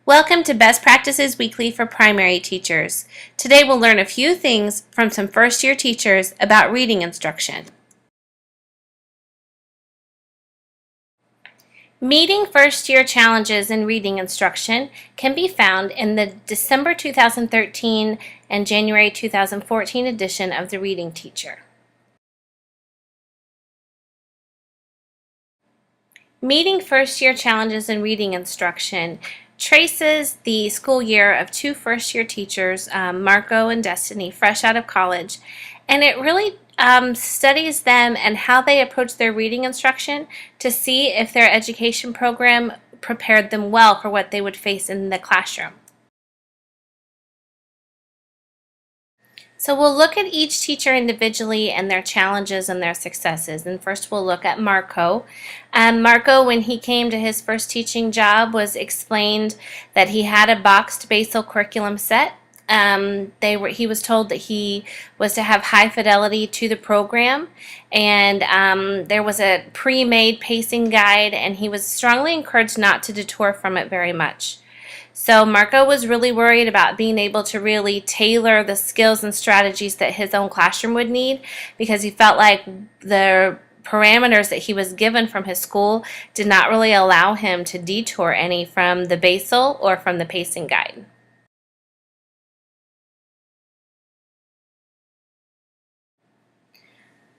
Welcome to Best Practices Weekly for Primary Teachers. Today we'll learn a few things from some first-year teachers about reading instruction. Meeting first-year challenges in reading instruction can be found in the December 2013 and January 2014 edition of the Reading Teacher. Meeting first-year challenges in reading instruction traces the school year of two first-year teachers, Marco and Destiny, fresh out of college, and it really studies them and how they approach their reading instruction to see if their education program prepared them well for what they would face in the classroom. So we'll look at each teacher individually and their challenges and their successes. And first we'll look at Marco. Marco, when he came to his first teaching job, was explained that he had a boxed basal curriculum set. He was told that he was to have high fidelity to the program, and there was a pre-made pacing guide, and he was strongly encouraged not to detour from it very much. So Marco was really worried about being able to really tailor the skills and strategies that his own classroom would need, because he felt like the parameters that he was given from his school did not really allow him to detour any from the basal or from the pacing guide.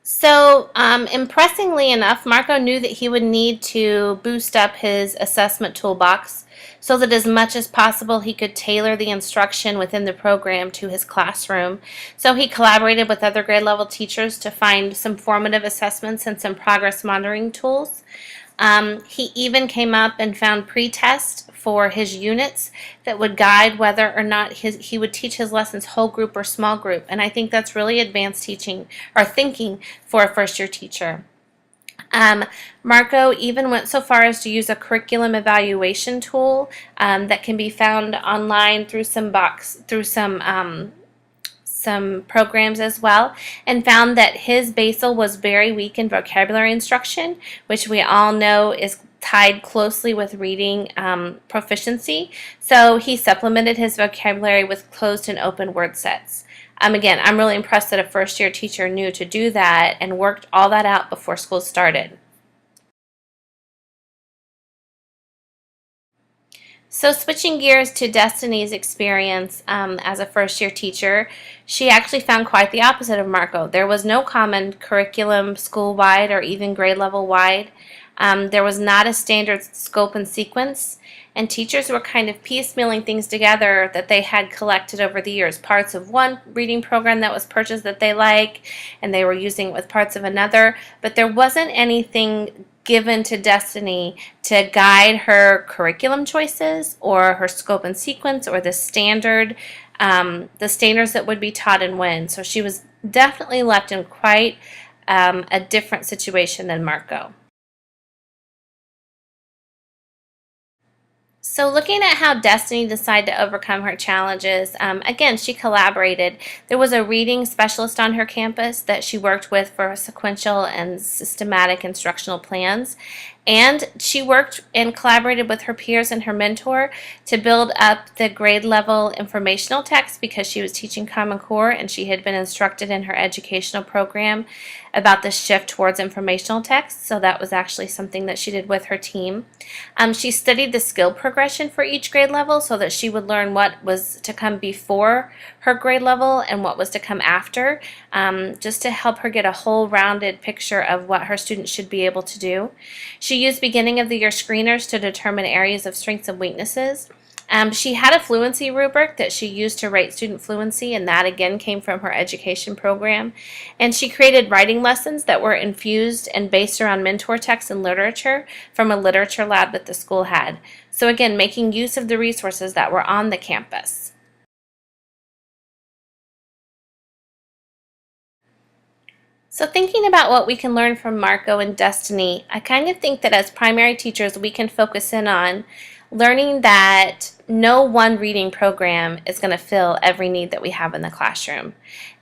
So, impressingly enough, Marco knew that he would need to boost up his assessment toolbox so that as much as possible he could tailor the instruction within the program to his classroom. So he collaborated with other grade level teachers to find some formative assessments and some progress monitoring tools. He even came up and found pre-tests for his units that would guide whether or not he would teach his lessons whole group or small group. And I think that's really advanced teaching or thinking for a first year teacher. Marco even went so far as to use a curriculum evaluation tool that can be found online through some programs as well, and found that his basal was very weak in vocabulary instruction, which we all know is tied closely with reading proficiency. So he supplemented his vocabulary with closed and open word sets. Again, I'm really impressed that a first-year teacher knew to do that and worked all that out before school started. So switching gears to Destiny's experience as a first-year teacher, she actually found quite the opposite of Marco. There was no common curriculum school-wide or even grade level-wide. There was not a standard scope and sequence, and teachers were kind of piecemealing things together that they had collected over the years. Parts of one reading program that was purchased that they like, and they were using it with parts of another, but there wasn't anything given to Destiny to guide her curriculum choices or her scope and sequence or the standards that would be taught and when. So she was definitely left in quite a different situation than Marco. So looking at how Destiny decided to overcome her challenges, again, she collaborated. There was a reading specialist on her campus that she worked with for sequential and systematic instructional plans. And she worked and collaborated with her peers and her mentor to build up the grade level informational text, because she was teaching Common Core and she had been instructed in her educational program about the shift towards informational text. So that was actually something that she did with her team. She studied the skill progression for each grade level so that she would learn what was to come before her grade level and what was to come after, just to help her get a whole rounded picture of what her students should be able to do. She used beginning of the year screeners to determine areas of strengths and weaknesses. She had a fluency rubric that she used to rate student fluency, and that again came from her education program. And she created writing lessons that were infused and based around mentor texts and literature from a literature lab that the school had. So again, making use of the resources that were on the campus. So thinking about what we can learn from Marco and Destiny, I kind of think that as primary teachers we can focus in on learning that no one reading program is going to fill every need that we have in the classroom.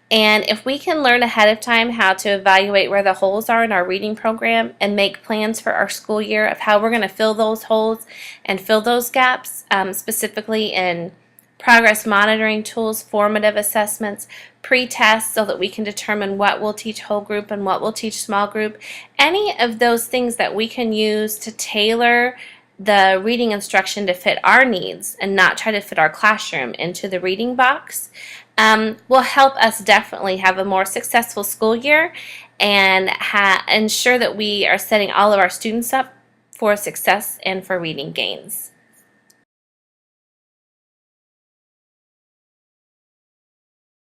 And if we can learn ahead of time how to evaluate where the holes are in our reading program and make plans for our school year of how we're going to fill those holes and fill those gaps, specifically in progress monitoring tools, formative assessments, pre-tests, so that we can determine what we'll teach whole group and what we'll teach small group, any of those things that we can use to tailor the reading instruction to fit our needs and not try to fit our classroom into the reading box, will help us definitely have a more successful school year and ensure that we are setting all of our students up for success and for reading gains.